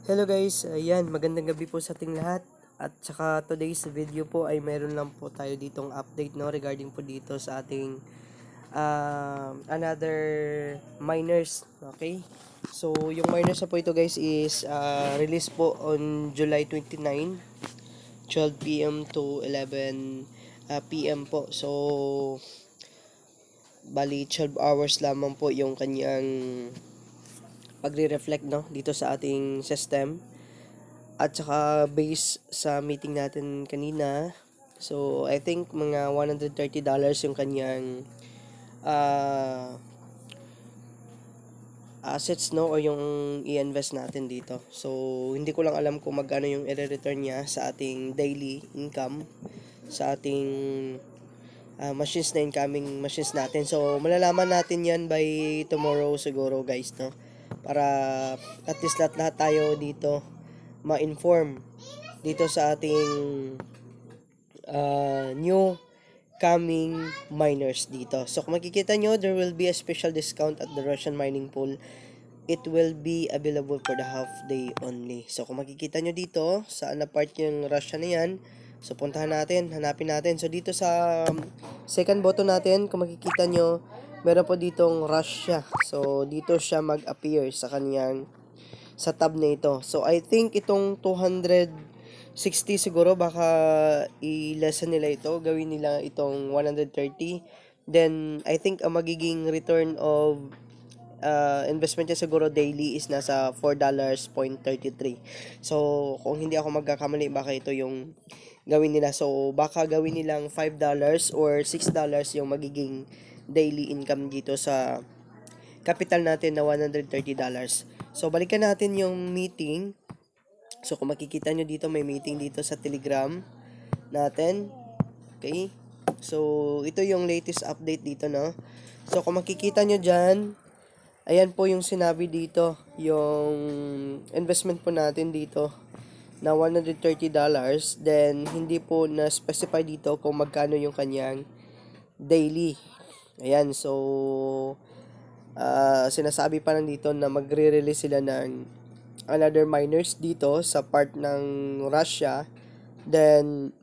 Hello guys, ayan, magandang gabi po sa ating lahat. At saka today's video po ay meron lang po tayo ditong update no regarding po dito sa ating another miners, okay? So, yung miners na po ito guys is released po on July 29, 12 p.m. to 11 p.m. po. So, bali 12 hours lamang po yung kanyang pagre-reflect no dito sa ating system. At saka base sa meeting natin kanina, so I think mga $130 yung kanyang assets no o yung i-invest natin dito. So hindi ko lang alam kung magkano yung i-return niya sa ating daily income sa ating machines na incoming machines natin. So malalaman natin yan by tomorrow siguro guys no, para at least lahat tayo dito ma-inform dito sa ating new coming miners dito. So kung makikita nyo, there will be a special discount at the Russian mining pool. It will be available for the half day only. So kung makikita nyo dito, saan na part yung Russia na yan, so puntahan natin, hanapin natin. So dito sa second button natin, kung makikita nyo, meron po ditong Russia. So dito siya mag-appear sa kanyang sa tab na ito. So I think itong 260 siguro baka i-lessen nila ito, gawin nila itong 130. Then I think ang magiging return of investment niya siguro daily is nasa $4.33. So kung hindi ako magkakamali, baka ito yung gawin nila. So baka gawin nilang $5 or $6 yung magiging daily income dito sa capital natin na $130. So, balikan natin yung meeting. So, kung makikita nyo dito, may meeting dito sa Telegram natin. Okay? So, ito yung latest update dito, no? So, kung makikita nyo dyan, ayan po yung sinabi dito, yung investment po natin dito na $130. Then, hindi po na-specify dito kung magkano yung kanyang daily. Ayan, so sinasabi pa lang dito na magre-release sila ng another miners dito sa part ng Russia. Then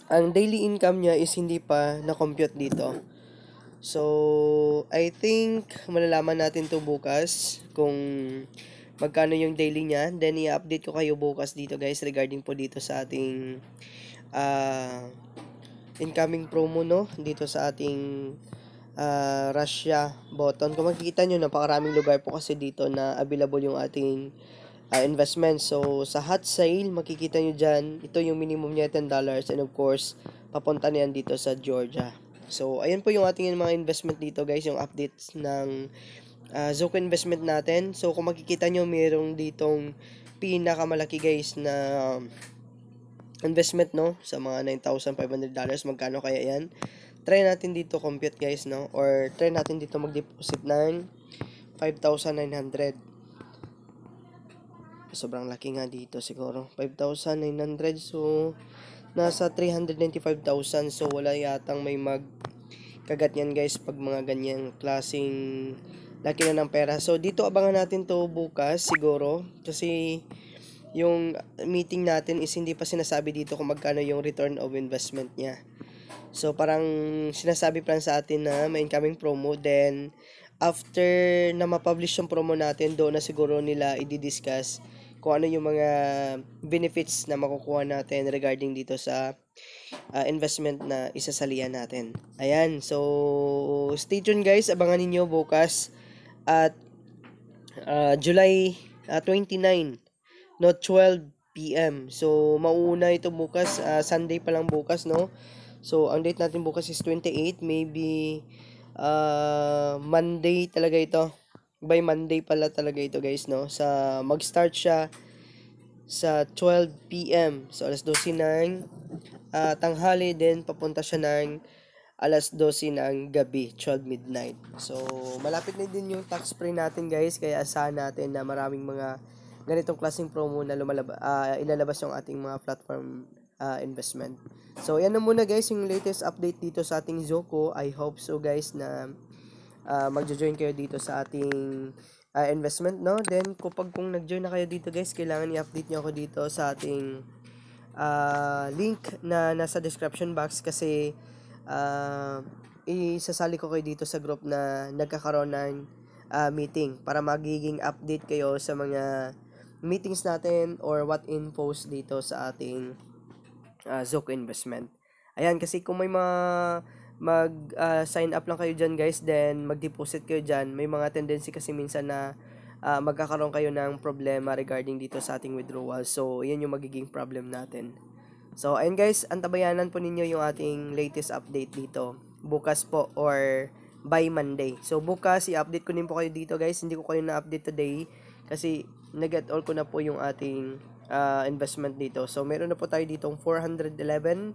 ang daily income niya is hindi pa na-compute dito. So I think malalaman natin to bukas kung magkano yung daily niya. Then i-update ko kayo bukas dito guys regarding po dito sa ating incoming promo no dito sa ating Russia button. Kung makikita nyo, napakaraming lugar po kasi dito na available yung ating investment. So, sa hot sale, makikita nyo dyan, ito yung minimum niya, $10. And of course, papunta na yan dito sa Georgia. So, ayan po yung ating mga investment dito guys, yung updates ng Zoco investment natin. So, kung makikita nyo, mayroong ditong pinakamalaki guys na investment no, sa mga $9,500. Magkano kaya yan? Try natin dito compute guys no, or try natin dito mag-deposit ng 5,900. Sobrang laki nga dito siguro, 5,900. So nasa 395,000. So wala yatang may magkagat yan guys pag mga ganyang klaseng laki na ng pera. So dito abangan natin to bukas siguro, kasi yung meeting natin is hindi pa sinasabi dito kung magkano yung return of investment niya. So, parang sinasabi pa lang sa atin na may incoming promo. Then, after na ma-publish yung promo natin, doon na siguro nila i-discuss kung ano yung mga benefits na makukuha natin regarding dito sa investment na isasalihan natin. Ayan. So, stay tuned guys. Abangan ninyo bukas at July 29, no, 12 p.m. So, mauuna ito bukas. Sunday pa lang bukas, no? So, ang date natin bukas is 28. Maybe Monday talaga ito. By Monday pala talaga ito guys, no? Mag-start siya sa 12 p.m. So, alas 12 ng tanghali. Then, papunta siya ng alas 12 ng gabi, 12 midnight. So, malapit na din yung tax free natin guys. Kaya asahan natin na maraming mga ganitong klaseng promo na ilalabas yung ating mga platform investment. So, yan na muna guys yung latest update dito sa ating Zoco. I hope so guys na magjo-join kayo dito sa ating investment, no? Then kung nag-join na kayo dito guys, kailangan i-update nyo ako dito sa ating link na nasa description box kasi isasali ko kayo dito sa group na nagkakaroon ng meeting para magiging update kayo sa mga meetings natin or what infos dito sa ating Zoco Investment. Ayan, kasi kung may sign up lang kayo dyan guys, then mag-deposit kayo dyan, may mga tendency kasi minsan na magkakaroon kayo ng problema regarding dito sa ating withdrawal. So, yan yung magiging problem natin. So, ayun guys, antabayanan po ninyo yung ating latest update dito. Bukas po or by Monday. So, bukas, i-update ko din po kayo dito guys. Hindi ko kayo na-update today kasi nag-get all ko na po yung ating investment dito. So, meron na po tayo ditong 411.08.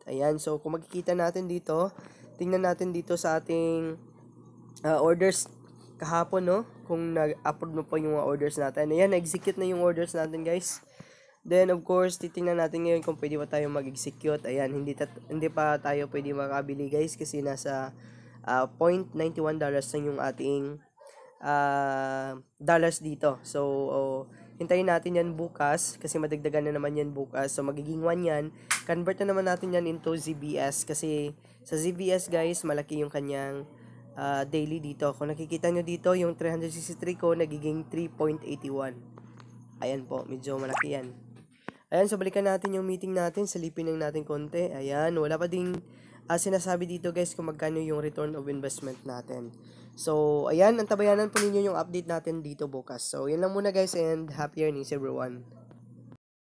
Ayan, so kung makikita natin dito, tingnan natin dito sa ating orders kahapon, no? Kung nag-upload mo po yung mga orders natin. Ayan, na-execute na yung orders natin, guys. Then, of course, titingnan natin ngayon kung pwede pa tayo mag-execute. Ayan, hindi pa tayo pwede makabili, guys, kasi nasa $0.91 na yung ating dollars dito. So, hintayin natin yan bukas kasi madagdagan na naman yan bukas. So, magiging 1 yan. Convert na naman natin yan into ZBS kasi sa ZBS, guys, malaki yung kanyang daily dito. Kung nakikita nyo dito, yung 363 ko, nagiging 3.81. Ayan po, medyo malaki yan. Ayan, so balikan natin yung meeting natin. Salipin lang natin konti. Ayan, wala pa ding sinasabi dito guys kung magkano yung return of investment natin. So, ayan, antabayanan po ninyo yung update natin dito bukas. So, yan lang muna guys and happy earnings everyone.